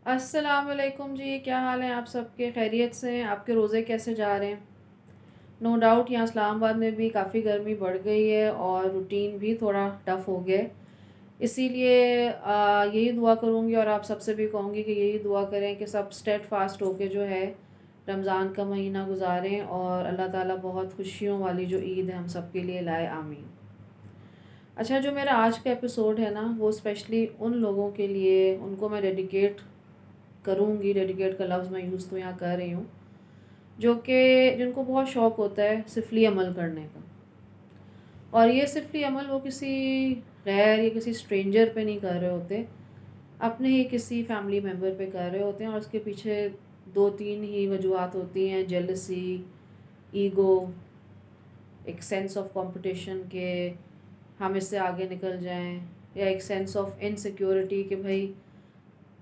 السلام علیکم جی، کیا حال ہیں آپ سب کے؟ خیریت سے ہیں؟ آپ کے روزے کیسے جا رہے ہیں؟ نو ڈاؤٹ یہاں اسلام آباد میں بھی کافی گرمی بڑھ گئی ہے اور روٹین بھی تھوڑا ٹف ہو گیا ہے۔ اسی لیے یہی دعا کروں گی اور آپ سب سے بھی کہوں گی کہ یہی دعا کریں کہ سب اسٹیٹ فاسٹ ہو کے جو ہے رمضان کا مہینہ گزاریں اور اللہ تعالیٰ بہت خوشیوں والی جو عید ہے ہم سب کے لیے لائے، آمین۔ اچھا، جو میرا آج کا ایپیسوڈ ہے نا وہ اسپیشلی ان لوگوں کے لیے، ان کو میں ڈیڈیکیٹ کروں گی، ڈیڈیکیٹ کا لفظ میں یوز تو یہاں کر رہی ہوں، جو کہ جن کو بہت شوق ہوتا ہے سفلی عمل کرنے کا، اور یہ سفلی عمل وہ کسی غیر یا کسی اسٹرینجر پہ نہیں کر رہے ہوتے، اپنے ہی کسی فیملی ممبر پہ کر رہے ہوتے ہیں، اور اس کے پیچھے دو تین ہی وجوہات ہوتی ہیں: جیلسی، ایگو، ایک سینس آف کمپٹیشن کہ ہم اس سے آگے نکل جائیں، یا ایک سینس آف انسیکیورٹی کہ بھائی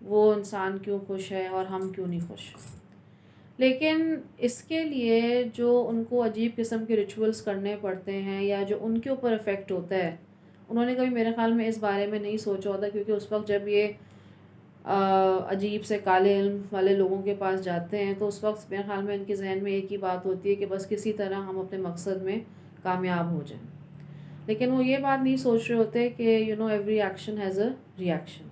وہ انسان کیوں خوش ہے اور ہم کیوں نہیں خوش۔ لیکن اس کے لیے جو ان کو عجیب قسم کے ریچولز کرنے پڑتے ہیں یا جو ان کے اوپر افیکٹ ہوتا ہے، انہوں نے کبھی میرے خیال میں اس بارے میں نہیں سوچا ہوتا، کیونکہ اس وقت جب یہ عجیب سے کالے علم والے لوگوں کے پاس جاتے ہیں تو اس وقت میرے خیال میں ان کے ذہن میں ایک ہی بات ہوتی ہے کہ بس کسی طرح ہم اپنے مقصد میں کامیاب ہو جائیں، لیکن وہ یہ بات نہیں سوچ رہے ہوتے کہ ایوری ایکشن ہیز اے ری ایکشن۔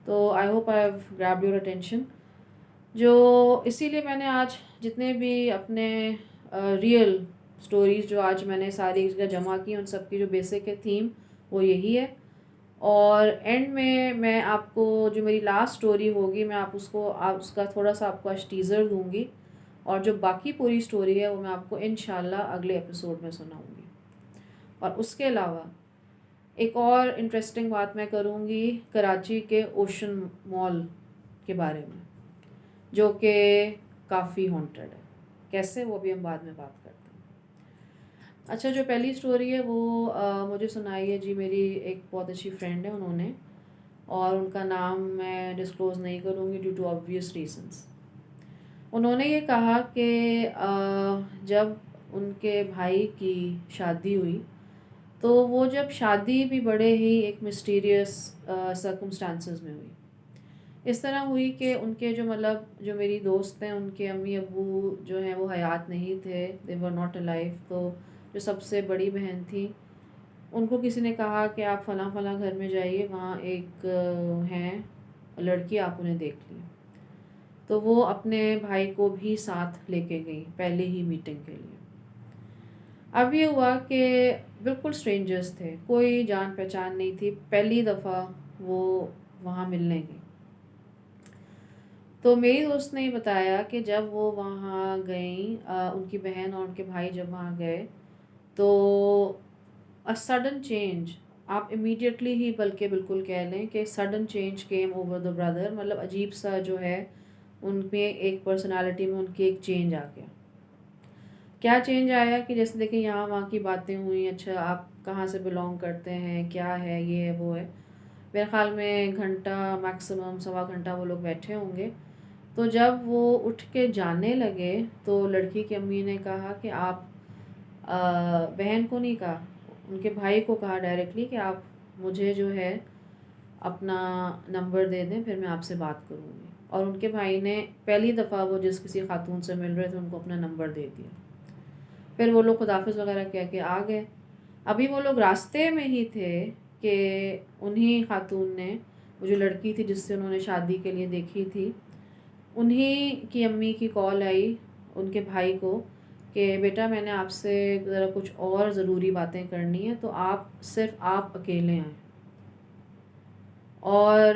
تو I hope I have grabbed your attention. جو اسی لیے میں نے آج جتنے بھی اپنے ریئل سٹوریز جو آج میں نے ساری جگہ جمع کی، ان سب کی جو بیسک ہے تھیم وہ یہی ہے، اور اینڈ میں آپ کو جو میری لاسٹ سٹوری ہوگی میں آپ اس کا تھوڑا سا آپ کو آج ٹیزر دوں گی، اور جو باقی پوری سٹوری ہے وہ میں آپ کو انشاءاللہ اگلے ایپیسوڈ میں سناؤں گی۔ اور اس کے علاوہ ایک اور انٹرسٹنگ بات میں کروں گی کراچی کے اوشن مال کے بارے میں، جو کہ کافی ہانٹڈ ہے۔ کیسے، وہ بھی ہم بعد میں بات کرتے ہیں۔ اچھا، جو پہلی سٹوری ہے وہ مجھے سنائی ہے جی میری ایک بہت اچھی فرینڈ ہے انہوں نے، اور ان کا نام میں ڈسکلوز نہیں کروں گی ڈیو ٹو آبویس ریزنس۔ انہوں نے یہ کہا کہ جب ان کے بھائی کی شادی ہوئی تو وہ جب شادی بھی بڑے ہی ایک مسٹیریس سرکمسٹانسز میں ہوئی۔ اس طرح ہوئی کہ ان کے جو میری دوست ہیں ان کے امی ابو جو ہیں وہ حیات نہیں تھے، they were not alive۔ تو جو سب سے بڑی بہن تھی ان کو کسی نے کہا کہ آپ فلاں فلاں گھر میں جائیے، وہاں ایک ہیں لڑکی، آپ انہیں دیکھ لیں۔ تو وہ اپنے بھائی کو بھی ساتھ لے کے گئی پہلے ہی میٹنگ کے لیے۔ اب یہ ہوا کہ بالکل اسٹرینجرز تھے، کوئی جان پہچان نہیں تھی، پہلی دفعہ وہ وہاں ملنے گئی۔ تو میری دوست نے یہ بتایا کہ جب وہ وہاں گئیں، ان کی بہن اور ان کے بھائی جب وہاں گئے تو سڈن چینج، آپ امیڈیٹلی ہی بلکہ بالکل کہہ لیں کہ sudden change came over the brother, مطلب عجیب سا جو ہے ان میں ایک پرسنالٹی میں ان کی ایک چینج آ گیا۔ کیا چینج آیا کہ جیسے دیکھیں یہاں وہاں کی باتیں ہوئیں، اچھا آپ کہاں سے بلونگ کرتے ہیں، کیا ہے، یہ ہے وہ ہے۔ میرے خیال میں گھنٹہ میکسیمم سوا گھنٹہ وہ لوگ بیٹھے ہوں گے۔ تو جب وہ اٹھ کے جانے لگے تو لڑکی کی امی نے کہا کہ آپ بہن کو نہیں کہا، ان کے بھائی کو کہا ڈائریکٹلی کہ آپ مجھے جو ہے اپنا نمبر دے دیں، پھر میں آپ سے بات کروں گی۔ اور ان کے بھائی نے پہلی دفعہ وہ جس کسی خاتون سے مل رہے تھے ان کو اپنا نمبر دے دیا۔ پھر وہ لوگ خداحافظ وغیرہ کہہ کے آ گئے۔ ابھی وہ لوگ راستے میں ہی تھے کہ انہی خاتون نے، وہ جو لڑکی تھی جس سے انہوں نے شادی کے لیے دیکھی تھی، انہی کی امی کی کال آئی ان کے بھائی کو کہ بیٹا میں نے آپ سے ذرا کچھ اور ضروری باتیں کرنی ہے، تو صرف آپ اکیلے آئیں۔ اور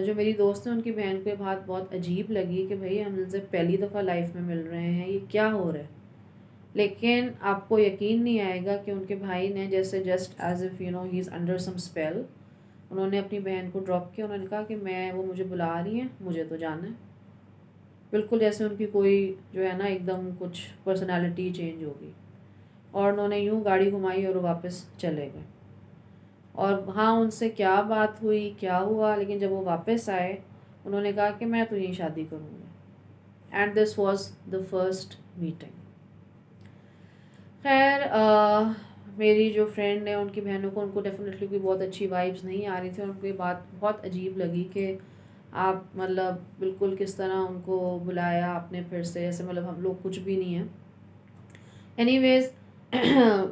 جو میری دوست ہے ان کی بہن کو یہ بات بہت عجیب لگی کہ بھئی ہم ان سے پہلی دفعہ لائف میں مل رہے ہیں، یہ کیا ہو رہا ہے؟ لیکن آپ کو یقین نہیں آئے گا کہ ان کے بھائی نے جیسے just as if he is under some spell, انہوں نے اپنی بہن کو ڈراپ کیا، انہوں نے کہا کہ وہ مجھے بلا رہی ہیں، مجھے تو جانا ہے۔ بالکل جیسے ان کی کوئی جو ہے نا ایک دم کچھ پرسنالٹی چینج ہوگی، اور انہوں نے یوں گاڑی گھمائی اور وہ واپس چلے گئے۔ اور ہاں ان سے کیا بات ہوئی، کیا ہوا، لیکن جب وہ واپس آئے انہوں نے کہا کہ میں تو یہیں شادی کروں گا، and this was the first meeting. خیر میری جو فرینڈ ہے ان کی بہنوں کو، ان کو ڈیفینیٹلی کوئی بہت اچھی وائبس نہیں آ رہی تھی، اور ان کو یہ بات بہت عجیب لگی کہ آپ مطلب بالکل کس طرح ان کو بلایا آپ نے پھر سے، ایسے مطلب ہم لوگ کچھ بھی نہیں ہیں. اینی ویز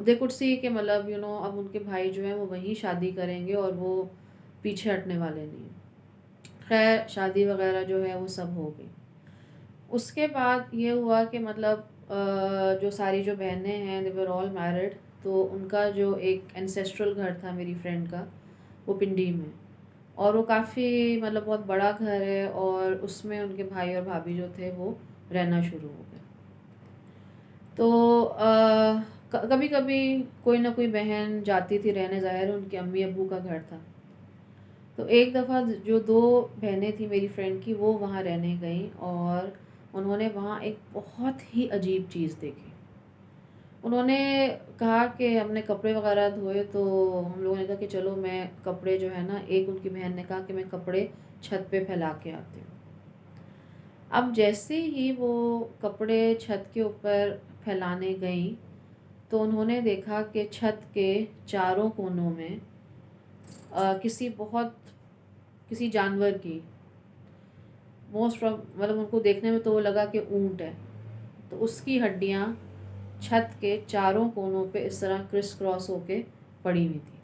دے کڈ سی کہ مطلب اب ان کے بھائی جو ہیں وہ وہیں شادی کریں گے اور وہ پیچھے ہٹنے والے نہیں ہیں. خیر شادی وغیرہ جو ہے وہ سب ہو گئی. اس کے بعد یہ ہوا کہ مطلب جو ساری جو بہنیں ہیں they were all married. تو ان کا جو ایک انسیسٹرل گھر تھا میری فرینڈ کا وہ پنڈی میں، اور وہ کافی مطلب بہت بڑا گھر ہے، اور اس میں ان کے بھائی اور بھابھی جو تھے وہ رہنا شروع ہو گئے. تو کبھی کبھی کوئی نہ کوئی بہن جاتی تھی رہنے، ظاہر ان کے امی ابو کا گھر تھا. تو ایک دفعہ جو 2 بہنیں تھیں میری فرینڈ کی وہ وہاں رہنے گئیں، اور انہوں نے وہاں ایک بہت ہی عجیب چیز دیکھی. انہوں نے کہا کہ ہم نے کپڑے وغیرہ دھوئے، تو ہم لوگوں نے کہا کہ چلو میں کپڑے جو ہے نا، ایک ان کی بہن نے کہا کہ میں کپڑے چھت پہ پھیلا کے آتی ہوں. اب جیسے ہی وہ کپڑے چھت کے اوپر پھیلانے گئیں تو انہوں نے دیکھا کہ چھت کے چاروں کونوں میں کسی جانور کی مطلب ان کو دیکھنے میں تو وہ لگا کہ اونٹ ہے، تو اس کی ہڈیاں چھت کے چاروں کونوں پہ اس طرح کرس کراس ہو کے پڑی ہوئی تھی.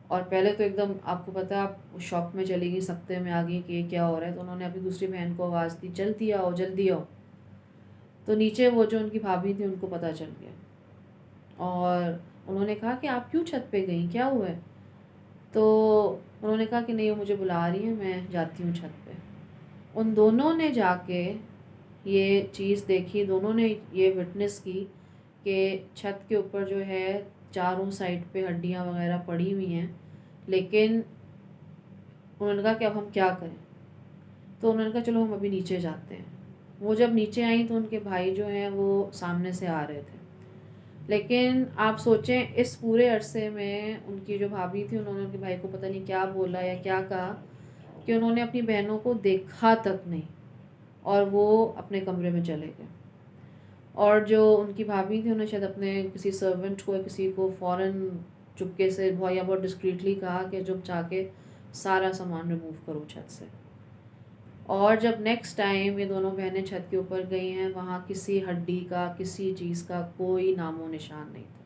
اور پہلے تو ایک دم آپ کو پتا آپ شاک میں چلی گئی، سکتے میں آ گئی کہ یہ کیا ہو رہا ہے. تو انہوں نے اپنی دوسری بہن کو آواز دی جلدی آؤ جلدی آؤ. تو نیچے وہ جو ان کی بھابھی تھی ان کو پتہ چل گیا، اور انہوں نے کہا کہ آپ کیوں چھت پہ گئیں، کیا ہوا ہے؟ تو انہوں نے کہا کہ نہیں وہ مجھے بلا رہی ہیں، میں جاتی ہوں چھت پہ. ان دونوں نے جا کے یہ چیز دیکھی، دونوں نے یہ وٹنس کی کہ چھت کے اوپر جو ہے چاروں سائڈ پہ ہڈیاں وغیرہ پڑی ہوئی ہیں. لیکن انہوں نے کہا کہ اب ہم کیا کریں؟ تو انہوں نے کہا چلو ہم ابھی نیچے جاتے ہیں. وہ جب نیچے آئیں تو ان کے بھائی جو ہیں وہ سامنے سے آ رہے تھے. لیکن آپ سوچیں اس پورے عرصے میں ان کی جو بھابھی تھی انہوں نے ان کے بھائی کو پتہ نہیں کیا بولا یا کیا کہا کہ انہوں نے اپنی بہنوں کو دیکھا تک نہیں، اور وہ اپنے کمرے میں چلے گئے. اور جو ان کی بھابھی تھی انہوں نے شاید اپنے کسی سرونٹ کو یا کسی کو فوراً چپکے سے یا بہت ڈسکریٹلی کہا کہ جب جا کے سارا سامان ریموو کرو چھت سے. اور جب نیکسٹ ٹائم یہ دونوں بہنیں چھت کے اوپر گئی ہیں وہاں کسی ہڈی کا کسی چیز کا کوئی نام و نشان نہیں تھا.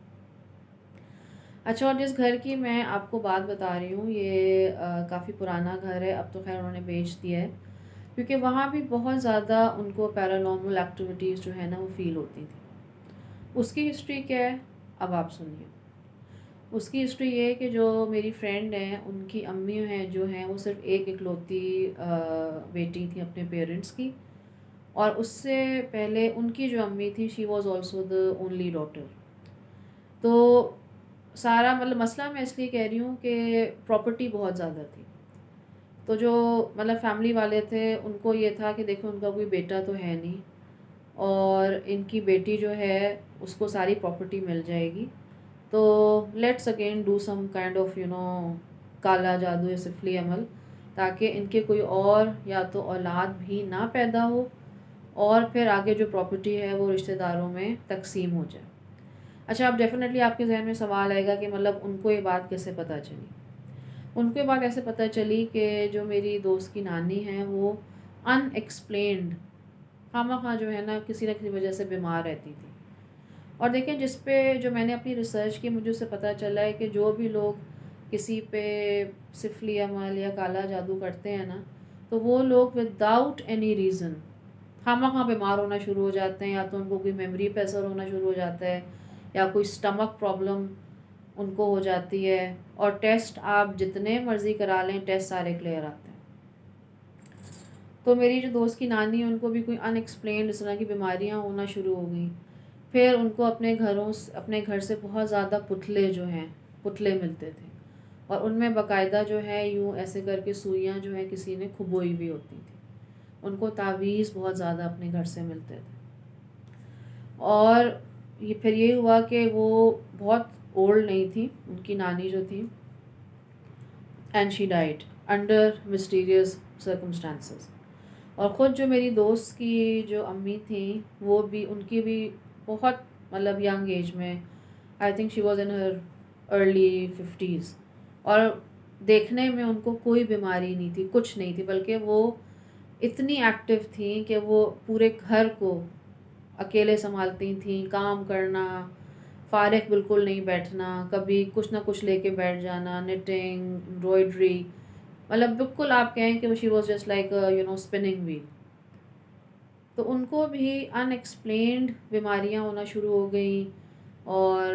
اچھا، اور جس گھر کی میں آپ کو بات بتا رہی ہوں یہ کافی پرانا گھر ہے، اب تو خیر انہوں نے بیچ دیا ہے، کیونکہ وہاں بھی بہت زیادہ ان کو پیرانارمل ایکٹیویٹیز جو ہے نا وہ فیل ہوتی تھیں. اس کی ہسٹری کیا ہے اب آپ سنیے. اس کی ہسٹری یہ ہے کہ جو میری فرینڈ ہیں ان کی امی ہیں جو ہیں وہ صرف ایک اکلوتی بیٹی تھی اپنے پیرنٹس کی، اور اس سے پہلے ان کی جو امی تھی she was also the only daughter. تو سارا مطلب مسئلہ میں اس لیے کہہ رہی ہوں کہ پراپرٹی بہت زیادہ تھی. تو جو مطلب فیملی والے تھے ان کو یہ تھا کہ دیکھو ان کا کوئی بیٹا تو ہے نہیں، اور ان کی بیٹی جو ہے اس کو ساری پراپرٹی مل جائے گی، تو let's again do some kind of کالا جادو یا سفلی عمل، تاکہ ان کے کوئی اور یا تو اولاد بھی نہ پیدا ہو، اور پھر آگے جو پراپرٹی ہے وہ رشتہ داروں میں تقسیم ہو جائے. اچھا، اب ڈیفینیٹلی آپ کے ذہن میں سوال آئے گا کہ مطلب ان کو یہ بات کیسے پتہ چلی؟ ان کو یہ بات ایسے پتہ چلی کہ جو میری دوست کی نانی ہیں وہ ان ایکسپلینڈ خواہ جو ہے نا کسی نہ کسی وجہ سے بیمار رہتی تھی. اور دیکھیں جس پہ جو میں نے اپنی ریسرچ کی مجھے اس سے پتہ چلا ہے کہ جو بھی لوگ کسی پہ سفلی عمل یا کالا جادو کرتے ہیں نا تو وہ لوگ وداؤٹ اینی ریزن خواہ بیمار ہونا شروع ہو جاتے ہیں، یا تو ان کو کوئی میموری پہ اثر ہونا شروع ہو جاتا ہے یا کوئی سٹمک پرابلم ان کو ہو جاتی ہے، اور ٹیسٹ آپ جتنے مرضی کرا لیں ٹیسٹ سارے کلیئر آتے ہیں. تو میری جو دوست کی نانی ان کو بھی کوئی ان ایکسپلینڈ اس طرح کی بیماریاں ہونا شروع ہو گئیں. پھر ان کو اپنے گھر سے بہت زیادہ پتلے ملتے تھے، اور ان میں باقاعدہ جو ہے یوں ایسے کر کے سوئیاں جو ہیں کسی نے کھبوئی ہوئی ہوتی تھی. ان کو تعویذ بہت زیادہ اپنے گھر سے ملتے تھے. اور پھر یہ ہوا کہ وہ بہت اولڈ نہیں تھی ان کی نانی جو تھی، and she died under مسٹیریس circumstances. اور خود جو میری دوست کی جو امی تھیں وہ بھی ان کی بھی بہت مطلب ینگ ایج میں، I think she was in Hare early 50s. اور دیکھنے میں ان کو کوئی بیماری نہیں تھی، کچھ نہیں تھی، بلکہ وہ اتنی ایکٹیو تھیں کہ وہ پورے گھر کو اکیلے سنبھالتی تھیں، کام کرنا، فارغ بالکل نہیں بیٹھنا، کبھی کچھ نہ کچھ لے کے بیٹھ جانا، نٹنگ، امبرائڈری، مطلب بالکل آپ کہیں کہ she was just like spinning wheel. تو ان کو بھی ان ایکسپلینڈ بیماریاں ہونا شروع ہو گئیں، اور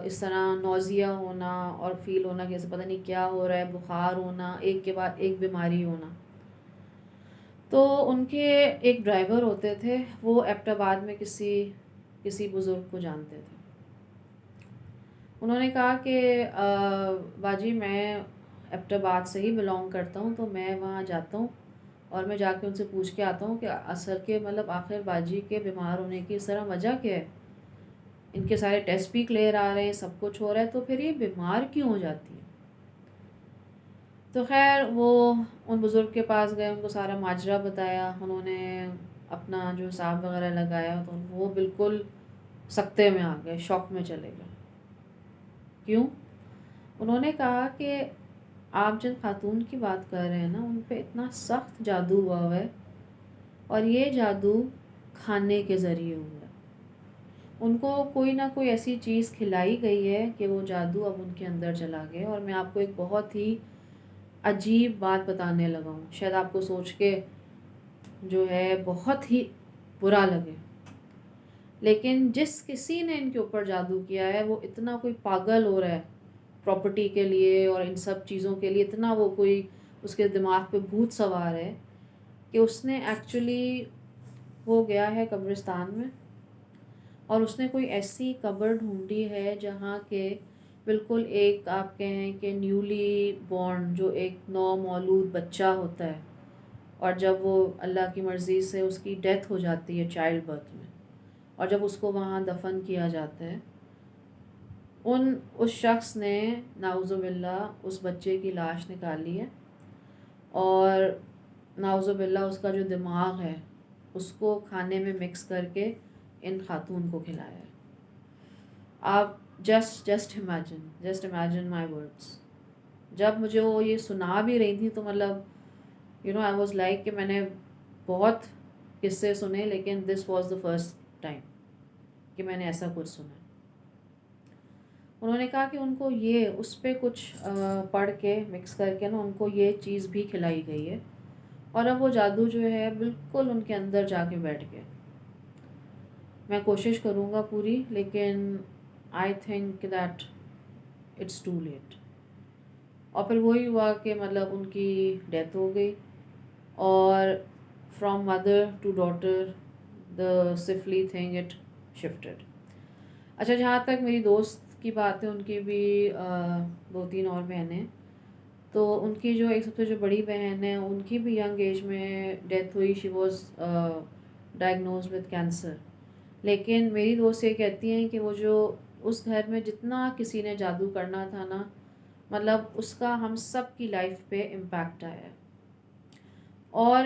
اس طرح نوزیا ہونا اور فیل ہونا کہ جیسے پتہ نہیں کیا ہو رہا ہے، بخار ہونا، ایک کے بعد ایک بیماری ہونا۔ تو ان کے ایک ڈرائیور ہوتے تھے، وہ ایبٹ آباد میں کسی بزرگ کو جانتے تھے۔ انہوں نے کہا کہ باجی میں ایبٹ آباد سے ہی بلانگ کرتا ہوں، تو میں وہاں جاتا ہوں اور میں جا کے ان سے پوچھ کے آتا ہوں کہ اصل کے مطلب آخر باجی کے بیمار ہونے کی اس طرح وجہ کیا ہے، ان کے سارے ٹیسٹ بھی کلیئر آ رہے ہیں، سب کچھ ہو رہا ہے، تو پھر یہ بیمار کیوں ہو جاتی ہے؟ تو خیر وہ ان بزرگ کے پاس گئے، ان کو سارا ماجرا بتایا، انہوں نے اپنا جو حساب وغیرہ لگایا، تو وہ بالکل سکتے میں آ گئے، شوق میں چلے گئے۔ کیوں؟ انہوں نے کہا کہ آپ جن خاتون کی بات کر رہے ہیں نا، ان پہ اتنا سخت جادو ہوا ہے، اور یہ جادو کھانے کے ذریعے ہوا ہے۔ ان کو کوئی نہ کوئی ایسی چیز کھلائی گئی ہے کہ وہ جادو اب ان کے اندر چلا گیا۔ اور میں آپ کو ایک بہت ہی عجیب بات بتانے لگا ہوں، شاید آپ کو سوچ کے جو ہے بہت ہی برا لگے، لیکن جس کسی نے ان کے اوپر جادو کیا ہے وہ اتنا کوئی پاگل ہو رہا ہے پراپرٹی کے لیے اور ان سب چیزوں کے لیے، اتنا وہ کوئی اس کے دماغ پہ بھوت سوار ہے کہ اس نے ایکچولی وہ گیا ہے قبرستان میں، اور اس نے کوئی ایسی قبر ڈھونڈی ہے جہاں کہ بالکل ایک آپ کہیں کہ نیولی بورن، جو ایک نو مولود بچہ ہوتا ہے، اور جب وہ اللہ کی مرضی سے اس کی ڈیتھ ہو جاتی ہے چائلڈ برتھ میں، اور جب اس کو وہاں دفن کیا جاتا ہے، اس شخص نے نعوذ باللہ اس بچے کی لاش نکالی ہے، اور نعوذ باللہ اس کا جو دماغ ہے اس کو کھانے میں مکس کر کے ان خاتون کو کھلایا ہے۔ آپ جسٹ امیجن مائی ورڈس۔ جب مجھے وہ یہ سنا بھی رہی تھی تو مطلب آئی واز لائک کہ میں نے بہت قصے سنے، لیکن دس واز دا فرسٹ ٹائم کہ میں نے ایسا کچھ سنا۔ انہوں نے کہا کہ ان کو یہ اس پہ کچھ پڑھ کے مکس کر کے نا ان کو یہ چیز بھی کھلائی گئی ہے، اور اب وہ جادو جو ہے بالکل ان کے اندر جا کے بیٹھ گیا۔ میں کوشش کروں گا پوری، لیکن I think that it's too late. اور پھر وہی ہوا کہ مطلب ان کی ڈیتھ ہو گئی، اور from mother to daughter the سفلی تھنگ اٹ شفٹڈ۔ اچھا، جہاں تک میری دوست کی بات ہے، ان کی بھی 2-3 اور بہنیں، تو ان کی جو ایک سب سے جو بڑی بہن ہے ان کی بھی ینگ ایج میں ڈیتھ ہوئی، she was diagnose with cancer. لیکن میری دوست یہ کہتی ہیں کہ وہ جو اس گھر میں جتنا کسی نے جادو کرنا تھا نا، مطلب اس کا ہم سب کی لائف پہ امپیکٹ آیا ہے۔ اور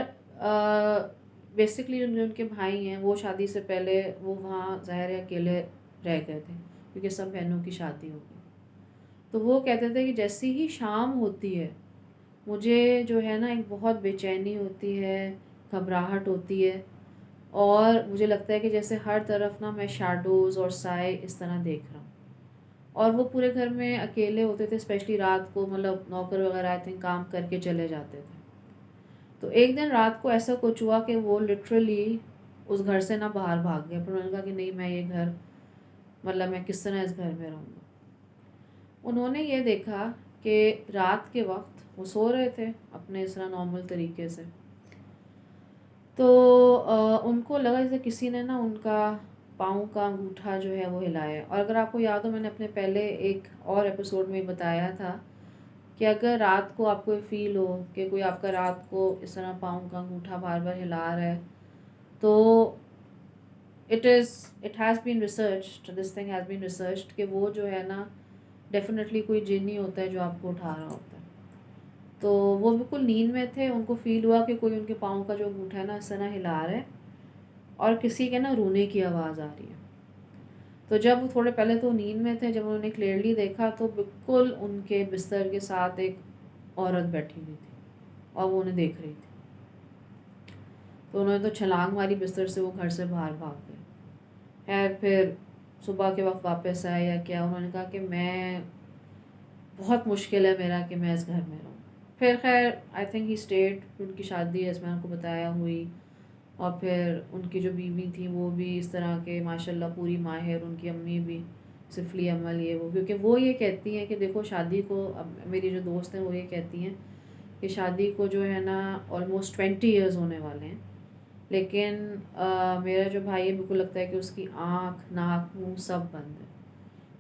بیسکلی جو ان کے بھائی ہیں وہ شادی سے پہلے وہ وہاں ظاہر ہے اکیلے رہ گئے تھے، کیونکہ سب بہنوں کی شادی ہو گئی۔ تو وہ کہتے تھے کہ جیسی ہی شام ہوتی ہے مجھے جو ہے نا ایک بہت بے چینی ہوتی ہے، گھبراہٹ ہوتی ہے، اور مجھے لگتا ہے کہ جیسے ہر طرف نا میں شیڈوز اور سائے اس طرح دیکھ رہا ہوں۔ اور وہ پورے گھر میں اکیلے ہوتے تھے، اسپیشلی رات کو، مطلب نوکر وغیرہ آئی تھنک کام کر کے چلے جاتے تھے۔ تو ایک دن رات کو ایسا کچھ ہوا کہ وہ لٹرلی اس گھر سے نہ باہر بھاگ گئے۔ پھر انہوں نے کہا کہ نہیں، میں یہ گھر، مطلب میں کس طرح اس گھر میں رہوں گا۔ انہوں نے یہ دیکھا کہ رات کے وقت وہ سو رہے تھے اپنے اس طرح نارمل طریقے سے، تو ان کو لگا جیسے کسی نے نا ان کا پاؤں کا انگوٹھا جو ہے وہ ہلایا۔ اور اگر آپ کو یاد ہو، میں نے اپنے پہلے ایک اور ایپیسوڈ میں بتایا تھا کہ اگر رات کو آپ کو فیل ہو کہ کوئی آپ کا رات کو اس طرح پاؤں کا انگوٹھا بار بار ہلا رہا ہے، تو it has been researched, this thing has been researched کہ وہ جو ہے نا ڈیفینیٹلی کوئی جن ہی ہوتا ہے جو آپ کو اٹھا رہا ہوتا ہے۔ تو وہ بالکل نیند میں تھے، ان کو فیل ہوا کہ کوئی ان کے پاؤں کا جو انگوٹھا ہے نا اس طرح ہلا رہا ہے، اور کسی کے نا رونے کی آواز آ رہی ہے۔ تو جب تھوڑے پہلے تو نیند میں تھے، جب انہوں نے کلیئرلی دیکھا تو بالکل ان کے بستر کے ساتھ ایک عورت بیٹھی ہوئی تھی اور وہ انہیں دیکھ رہی تھی. تو انہوں نے تو چھلانگ ماری بستر سے, وہ گھر سے باہر بھاگ گئے. خیر پھر صبح کے وقت واپس آئے یا کیا, انہوں نے کہا کہ میں بہت مشکل ہے میرا کہ میں اس گھر میں رہوں. پھر خیر آئی تھنک ہی اسٹیٹ, ان کی شادی جیسے میں نے کو بتایا ہوئی, اور پھر ان کی جو بیوی تھی وہ بھی اس طرح کے ماشاء اللہ پوری ماہر, ان کی امی بھی سفلی عمل یہ وہ, کیونکہ وہ یہ کہتی ہیں کہ دیکھو شادی کو, اب میری جو دوست ہیں وہ یہ کہتی ہیں کہ شادی کو جو ہے نا آلموسٹ 20 ایئرز ہونے والے ہیں, لیکن میرا جو بھائی ہے بالکل لگتا ہے کہ اس کی آنکھ ناک منہ سب بند ہے.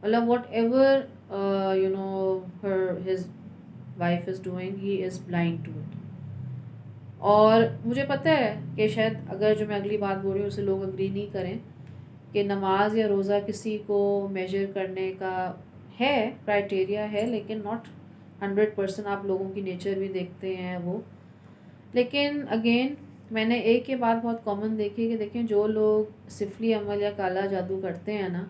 مطلب whatever you know his wife is doing he is blind to it. اور مجھے پتہ ہے کہ شاید اگر جو میں اگلی بات بول رہی ہوں اسے لوگ اگری نہیں کریں کہ نماز یا روزہ کسی کو میجر کرنے کا ہے, کرائٹیریا ہے, لیکن ناٹ 100%. آپ لوگوں کی نیچر بھی دیکھتے ہیں وہ. لیکن اگین میں نے ایک یہ بات بہت کامن دیکھی کہ دیکھیں جو لوگ سفلی عمل یا کالا جادو کرتے ہیں نا,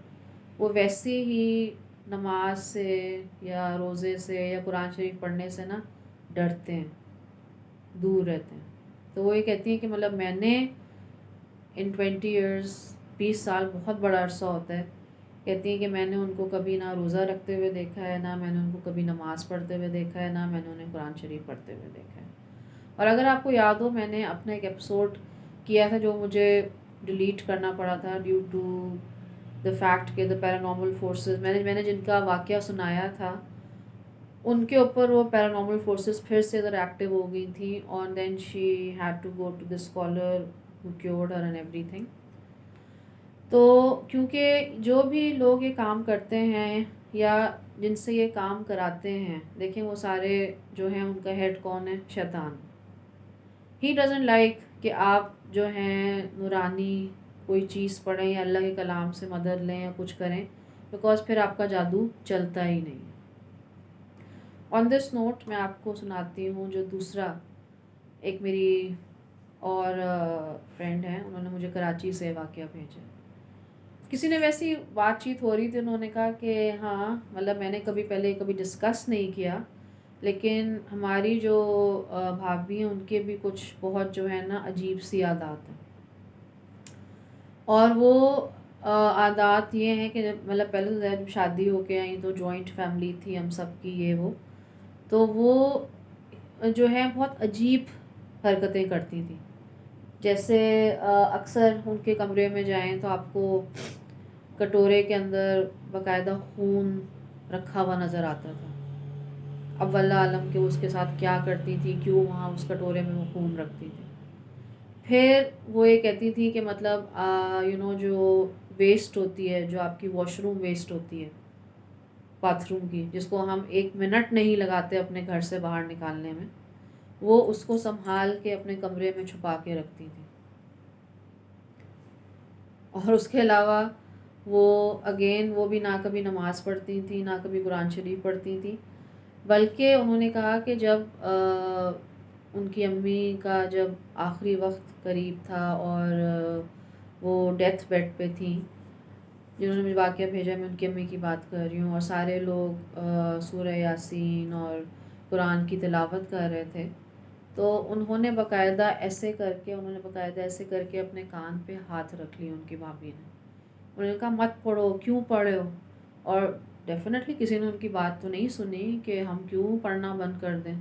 وہ ویسے ہی نماز سے یا روزے سے یا قرآن شریف پڑھنے سے نا ڈرتے ہیں, دور رہتے ہیں. تو وہ یہ کہتی ہیں کہ مطلب میں نے ان 20 ایئرس 20 سال بہت بڑا عرصہ ہوتا ہے, کہتی ہیں کہ میں نے ان کو کبھی نہ روزہ رکھتے ہوئے دیکھا ہے, نہ میں نے ان کو کبھی نماز پڑھتے ہوئے دیکھا ہے, نہ میں نے انہیں قرآن شریف پڑھتے ہوئے دیکھا ہے. اور اگر آپ کو یاد ہو, میں نے اپنا ایک ایپیسوڈ کیا تھا جو مجھے ڈیلیٹ کرنا پڑا تھا ڈیو ٹو دا فیکٹ کہ دا پیرانارمل فورسز, میں نے جن کا واقعہ سنایا تھا ان کے اوپر وہ پیرانارمل فورسز پھر سے ادھر ایکٹیو ہو گئی تھیں, اور then she had to go to the scholar who cured her and everything. تو کیونکہ جو بھی لوگ یہ کام کرتے ہیں یا جن سے یہ کام کراتے ہیں, دیکھیں وہ سارے جو ہیں ان کا ہیڈ کون ہے, شیطان. ہی ڈزنٹ لائک کہ آپ جو ہیں نورانی کوئی چیز پڑھیں یا اللہ کے کلام سے مدد لیں یا کچھ کریں, بیکاز پھر آپ کا جادو چلتا ہی نہیں. آن دس نوٹ میں آپ کو سناتی ہوں جو دوسرا ایک میری اور فرینڈ ہیں, انہوں نے مجھے کراچی سے واقعہ بھیجا. کسی نے ویسی بات چیت ہو رہی تھی, انہوں نے کہا کہ ہاں مطلب میں نے کبھی ڈسکس نہیں کیا, لیکن ہماری جو بھابھی ہیں ان کے بھی کچھ بہت جو ہے نا عجیب سی عادات ہیں. اور وہ عادات یہ ہیں کہ مطلب پہلے تو جب شادی ہو کے آئیں تو جوائنٹ فیملی تھی ہم سب کی یہ وہ, تو وہ جو ہے بہت عجیب حرکتیں کرتی تھیں. جیسے اکثر ان کے کمرے میں جائیں تو آپ کو کٹورے کے اندر باقاعدہ خون رکھا ہوا نظر آتا تھا. اب واللہ عالم کہ اس کے ساتھ کیا کرتی تھی, کیوں وہاں اس کٹورے میں وہ خون رکھتی تھی. پھر وہ یہ کہتی تھی کہ مطلب جو ویسٹ ہوتی ہے, جو آپ کی واش روم ویسٹ ہوتی ہے باتھ روم کی, جس کو ہم 1 منٹ نہیں لگاتے اپنے گھر سے باہر نکالنے میں, وہ اس کو سنبھال کے اپنے کمرے میں چھپا کے رکھتی تھی. اور اس کے علاوہ وہ بھی نہ کبھی نماز پڑھتی تھیں نہ کبھی قرآن شریف پڑھتی تھیں, بلکہ انہوں نے کہا کہ جب ان کی امی کا جب آخری وقت قریب تھا اور وہ ڈیتھ بیڈ پہ تھیں, جنہوں نے مجھے واقعہ بھیجا, میں ان کی امی کی بات کر رہی ہوں, اور سارے لوگ سورہ یاسین اور قرآن کی تلاوت کر رہے تھے, تو انہوں نے باقاعدہ ایسے کر کے اپنے کان پہ ہاتھ رکھ لی ان کی بھابھی نے. انہوں نے کہا مت پڑھو, کیوں پڑھے ہو؟ اور ڈیفینیٹلی کسی نے ان کی بات تو نہیں سنی کہ ہم کیوں پڑھنا بند کر دیں.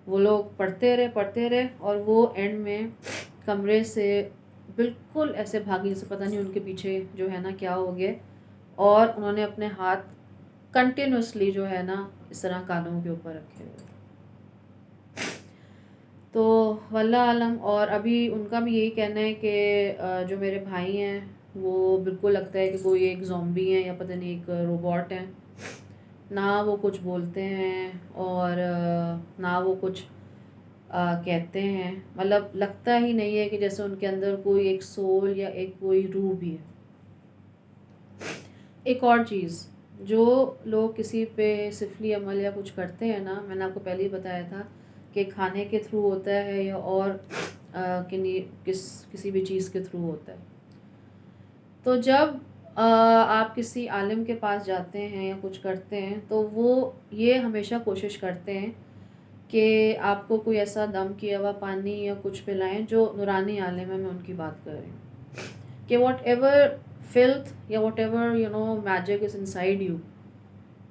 وہ لوگ پڑھتے رہے اور وہ اینڈ میں کمرے سے بالکل ایسے بھاگی جیسے پتہ نہیں ان کے پیچھے جو ہے نا کیا ہو گیا, اور انہوں نے اپنے ہاتھ کنٹینیوسلی جو ہے نا اس طرح کانوں کے اوپر رکھے ہوئے. تو واللہ عالم. اور ابھی ان کا بھی یہی کہنا ہے کہ جو میرے بھائی ہیں وہ بالکل لگتا ہے کہ کوئی ایک زومبی ہیں یا پتہ نہیں ایک روبوٹ ہیں, نہ وہ کچھ بولتے ہیں اور نہ وہ کچھ کہتے ہیں, مطلب لگتا ہی نہیں ہے کہ جیسے ان کے اندر کوئی ایک سول یا ایک کوئی روح بھی ہے. ایک اور چیز, جو لوگ کسی پہ سفلی عمل یا کچھ کرتے ہیں نا, میں نے آپ کو پہلے ہی بتایا تھا کہ کھانے کے تھرو ہوتا ہے یا اور کسی بھی چیز کے تھرو ہوتا ہے. تو جب آپ کسی عالم کے پاس جاتے ہیں یا کچھ کرتے ہیں تو وہ یہ ہمیشہ کوشش کرتے ہیں کہ آپ کو کوئی ایسا دم کیا ہوا پانی یا کچھ پلائیں جو نورانی عالم ہے. میں ان کی بات کر رہی ہوں کہ واٹ ایور فلتھ یا whatever magic is inside you,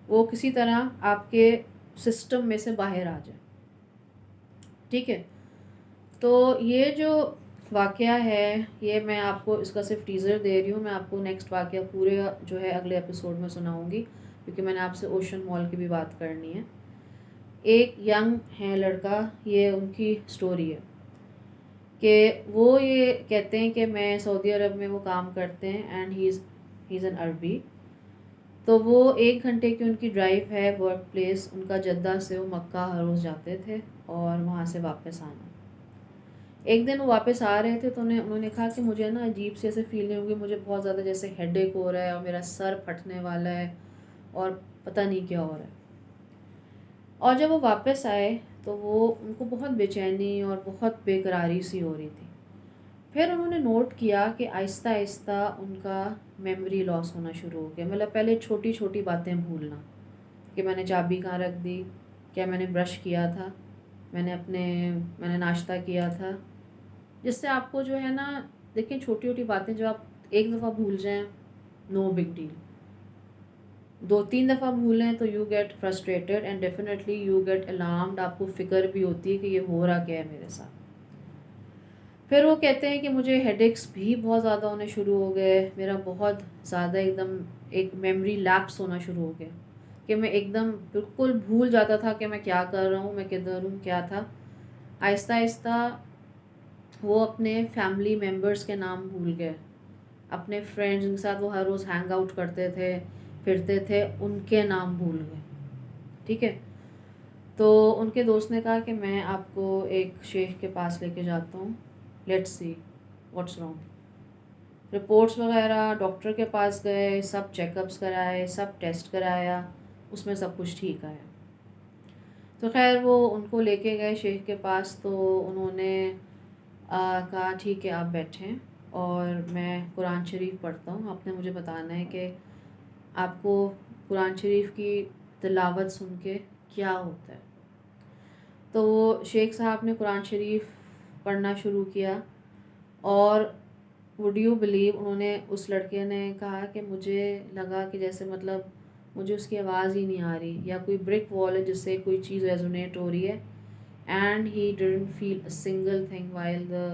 وہ کسی طرح آپ کے سسٹم میں سے باہر آ جائے. ٹھیک ہے، تو یہ جو واقعہ ہے یہ میں آپ کو اس کا صرف ٹیزر دے رہی ہوں. میں آپ کو نیکسٹ واقعہ پورے جو ہے اگلے ایپیسوڈ میں سناؤں گی، کیونکہ میں نے آپ سے اوشن مال کی بھی بات کرنی ہے. ایک ینگ ہے لڑکا، یہ ان کی سٹوری ہے کہ وہ یہ کہتے ہیں کہ میں سعودی عرب میں وہ کام کرتے ہیں اینڈ ہی از این عربی. تو وہ 1 گھنٹے کی ان کی ڈرائیو ہے ورک پلیس ان کا جدہ سے. وہ مکہ ہر روز جاتے تھے اور وہاں سے واپس آنا. ایک دن وہ واپس آ رہے تھے تو انہوں نے کہا کہ مجھے نا عجیب سی ایسے فیلنگ ہوگی، مجھے بہت زیادہ جیسے ہیڈ ایک ہو رہا ہے اور میرا سر پھٹنے والا ہے اور پتہ نہیں کیا ہو رہا ہے. اور جب وہ واپس آئے تو وہ ان کو بہت بے چینی اور بہت بے قراری سی ہو رہی تھی. پھر انہوں نے نوٹ کیا کہ آہستہ آہستہ ان کا میموری لاس ہونا شروع ہو گیا. مطلب پہلے چھوٹی چھوٹی باتیں بھولنا کہ میں نے چابی کہاں رکھ دی، کیا میں نے برش کیا تھا، میں نے ناشتہ کیا تھا. جس سے آپ کو جو ہے نا، دیکھیں چھوٹی چھوٹی باتیں جو آپ ایک دفعہ بھول جائیں نو بگ ڈیل، 2-3 دفعہ بھولیں تو you get frustrated and definitely you get alarmed. آپ کو فکر بھی ہوتی ہے کہ یہ ہو رہا کیا ہے میرے ساتھ. پھر وہ کہتے ہیں کہ مجھے ہیڈ ایکس بھی بہت زیادہ ہونے شروع ہو گئے. میرا بہت زیادہ ایک دم ایک میموری لیپس ہونا شروع ہو گیا کہ میں ایک دم بالکل بھول جاتا تھا کہ میں کیا کر رہا ہوں، میں کدھر ہوں، کیا تھا. آہستہ آہستہ وہ اپنے فیملی ممبرس کے نام بھول گئے، اپنے فرینڈز جن کے ساتھ وہ ہر روز ہینگ آؤٹ کرتے تھے پھرتے تھے ان کے نام بھول گئے. ٹھیک ہے، تو ان کے دوست نے کہا کہ میں آپ کو ایک شیخ کے پاس لے کے جاتا ہوں، let's see what's wrong. Reports وغیرہ ڈاکٹر کے پاس گئے، سب چیک اپس کرائے، سب ٹیسٹ کرایا، اس میں سب کچھ ٹھیک آیا. تو خیر وہ ان کو لے کے گئے شیخ کے پاس. تو انہوں نے کہا ٹھیک ہے آپ بیٹھیں اور میں قرآن شریف پڑھتا ہوں، آپ نے مجھے بتانا ہے کہ آپ کو قرآن شریف کی تلاوت سن کے کیا ہوتا ہے. تو وہ شیخ صاحب نے قرآن شریف پڑھنا شروع کیا اور وڈ یو بلیو، انہوں نے اس لڑکے نے کہا کہ مجھے لگا کہ جیسے مطلب مجھے اس کی آواز ہی نہیں آ رہی یا کوئی بریک وال ہے جس سے کوئی چیز ریزونیٹ ہو رہی ہے. And he didn't feel a single thing while the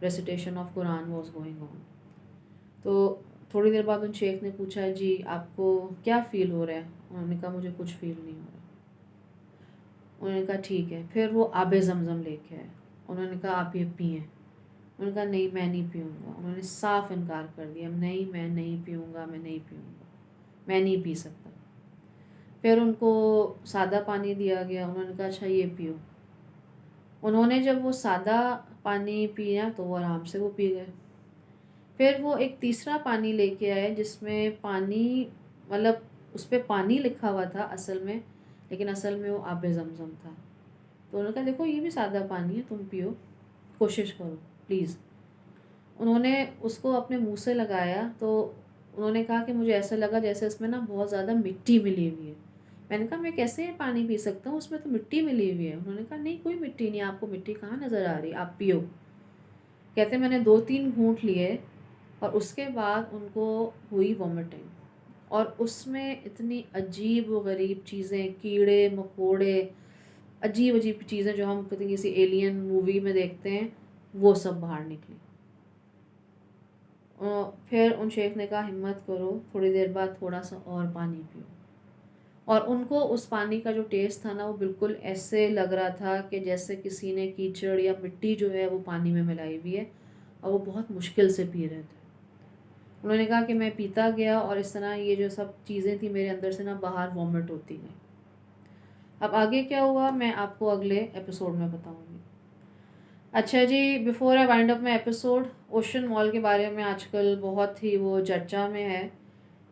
recitation of Quran was going on. تو تھوڑی دیر بعد ان شیخ نے پوچھا جی آپ کو کیا فیل ہو رہا ہے؟ انہوں نے کہا مجھے کچھ فیل نہیں ہو رہا. انہوں نے کہا ٹھیک ہے. پھر وہ آب زمزم لے کے آئے. انہوں نے کہا آپ یہ پئیں. انہوں نے کہا نہیں میں نہیں پیوں گا. انہوں نے صاف انکار کر دیا، نہیں میں نہیں پیوں گا، میں نہیں پیوں گا، میں نہیں پی سکتا. پھر ان کو سادہ پانی دیا گیا. انہوں نے کہا اچھا یہ پیو. انہوں نے جب وہ سادہ پانی پیا تو وہ آرام سے وہ پی گئے. پھر وہ ایک تیسرا پانی لے کے آئے جس میں پانی مطلب اس پہ پانی لکھا ہوا تھا اصل میں، لیکن اصل میں وہ آب زمزم تھا. تو انہوں نے کہا دیکھو یہ بھی سادہ پانی ہے، تم پیو، کوشش کرو پلیز. انہوں نے اس کو اپنے منہ سے لگایا تو انہوں نے کہا کہ مجھے ایسا لگا جیسے اس میں نا بہت زیادہ مٹی ملی ہوئی ہے. میں نے کہا میں کیسے پانی پی سکتا ہوں، اس میں تو مٹی ملی ہوئی ہے. انہوں نے کہا نہیں کوئی مٹی نہیں، آپ کو مٹی کہاں نظر آ رہی، آپ پیو. کہتے میں نے 2-3 گھونٹ لیے اور اس کے بعد ان کو ہوئی وومٹنگ. اور اس میں اتنی عجیب و غریب چیزیں، کیڑے مکوڑے، عجیب عجیب چیزیں جو ہم کسی ایلین مووی میں دیکھتے ہیں وہ سب باہر نکلی. پھر ان شیخ نے کہا ہمت کرو، تھوڑی دیر بعد تھوڑا سا اور پانی پیو. اور ان کو اس پانی کا جو ٹیسٹ تھا نا وہ بالکل ایسے لگ رہا تھا کہ جیسے کسی نے کیچڑ یا مٹی جو ہے وہ پانی میں ملائی ہوئی ہے اور وہ بہت مشکل سے پی رہے تھے. انہوں نے کہا کہ میں پیتا گیا اور اس طرح یہ جو سب چیزیں تھیں میرے اندر سے نا باہر وومٹ ہوتی گئی. اب آگے کیا ہوا میں آپ کو اگلے ایپیسوڈ میں بتاؤں گی. اچھا جی، before I wind up my episode, Ocean Mall کے بارے میں آج کل بہت ہی وہ چرچا میں ہے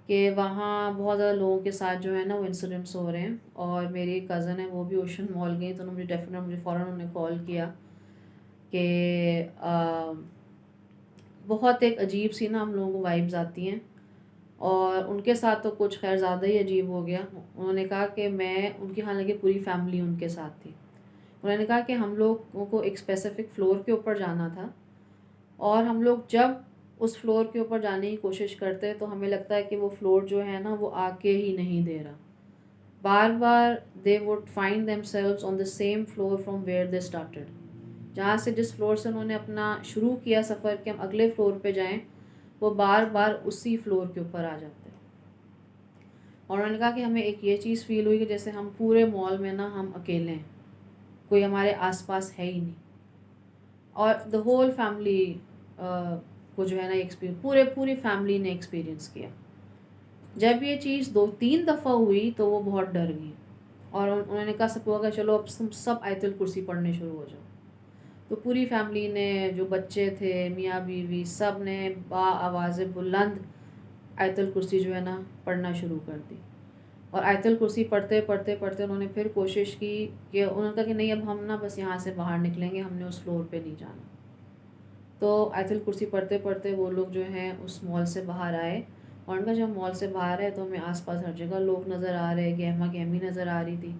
کہ وہاں بہت زیادہ لوگوں کے ساتھ جو ہے نا وہ انسیڈنٹس ہو رہے ہیں. اور میری ایک کزن ہے وہ بھی اوشن مال گئی تو مجھے فوراً انہوں نے کال کیا کہ بہت ایک عجیب سی نا ہم لوگوں کو وائبز آتی ہیں. اور ان کے ساتھ تو کچھ خیر زیادہ ہی عجیب ہو گیا. انہوں نے کہا کہ میں ان کی حالانکہ پوری فیملی ان کے ساتھ تھی. انہوں نے کہا کہ ہم لوگوں کو ایک اسپیسیفک فلور کے اوپر جانا تھا، اور ہم لوگ جب اس فلور کے اوپر جانے کی کوشش کرتے تو ہمیں لگتا ہے کہ وہ فلور جو ہے نا وہ آ کے ہی نہیں دے رہا. بار بار they would find themselves on the same floor from where they started. جہاں سے جس فلور سے انہوں نے اپنا شروع کیا سفر کہ ہم اگلے فلور پہ جائیں، وہ بار بار اسی فلور کے اوپر آ جاتے. اور انہوں نے کہا کہ ہمیں ایک یہ چیز فیل ہوئی کہ جیسے ہم پورے مال میں نا ہم اکیلے ہیں، کوئی ہمارے آس پاس ہے ہی نہیں. اور دا ہول فیملی کو جو ہے نا پوری فیملی نے ایکسپیرئنس کیا. جب یہ چیز 2-3 دفعہ ہوئی تو وہ بہت ڈر گئی، اور انہوں نے کہا سب کو کہ چلو اب تم سب آیت الکرسی پڑھنے شروع ہو جاؤ. تو پوری فیملی نے، جو بچے تھے، میاں بیوی، سب نے با آواز بلند آیت الکرسی جو ہے نا پڑھنا شروع کر دی. اور آیت الکرسی پڑھتے پڑھتے پڑھتے انہوں نے پھر کوشش کی کہ انہوں نے کہا کہ نہیں اب ہم نا بس یہاں سے باہر نکلیں گے، ہم نے اس فلور پہ نہیں جانا. تو آیت الکرسی پڑھتے پڑھتے وہ لوگ جو ہیں اس مال سے باہر آئے. اور ان کا جب مال سے باہر ہے تو ہمیں آس پاس ہر جگہ لوگ نظر آ رہے، گہما گہمی نظر آ رہی تھی.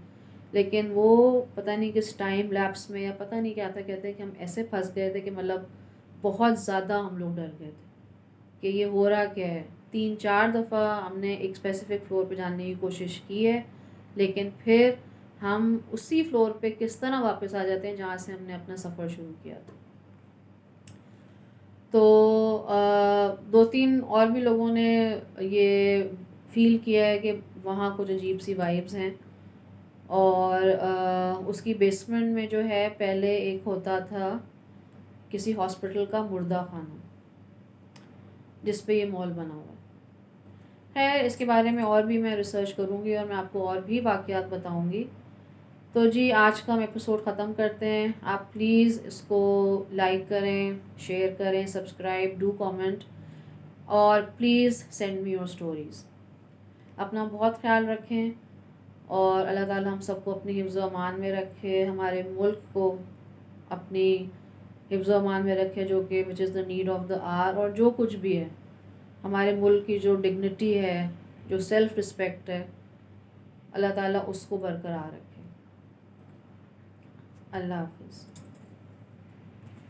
لیکن وہ پتہ نہیں کس ٹائم لیپس میں یا پتہ نہیں کیا تھا، کہتے ہیں کہ ہم ایسے پھنس گئے تھے کہ مطلب بہت زیادہ ہم لوگ ڈر گئے تھے کہ یہ ہو رہا کیا ہے. 3-4 دفعہ ہم نے ایک اسپیسیفک فلور پہ جانے کی کوشش کی ہے، لیکن پھر ہم اسی فلور پہ کس طرح واپس آ جاتے ہیں جہاں سے ہم نے اپنا سفر شروع کیا تھا. تو 2-3 اور بھی لوگوں نے یہ فیل کیا ہے کہ وہاں کچھ عجیب سی وائبز ہیں. اور اس کی بیسمنٹ میں جو ہے پہلے ایک ہوتا تھا کسی ہاسپٹل کا مردہ خانہ جس پہ یہ مال بنا ہوا ہے. خیر اس کے بارے میں اور بھی میں ریسرچ کروں گی اور میں آپ کو اور بھی واقعات بتاؤں گی. تو جی آج کا ہم ایپیسوڈ ختم کرتے ہیں. آپ پلیز اس کو لائک کریں، شیئر کریں، سبسکرائب، ڈو کامنٹ، اور please send me your stories. اپنا بہت خیال رکھیں، اور اللہ تعالیٰ ہم سب کو اپنی حفظ و امان میں رکھے، ہمارے ملک کو اپنی حفظ و امان میں رکھے، جو کہ which is the need of the hour. اور جو کچھ بھی ہے ہمارے ملک کی جو ڈگنیٹی ہے، جو سیلف رسپیکٹ ہے، اللہ تعالیٰ اس کو برقرار رکھے. اللہ حافظ.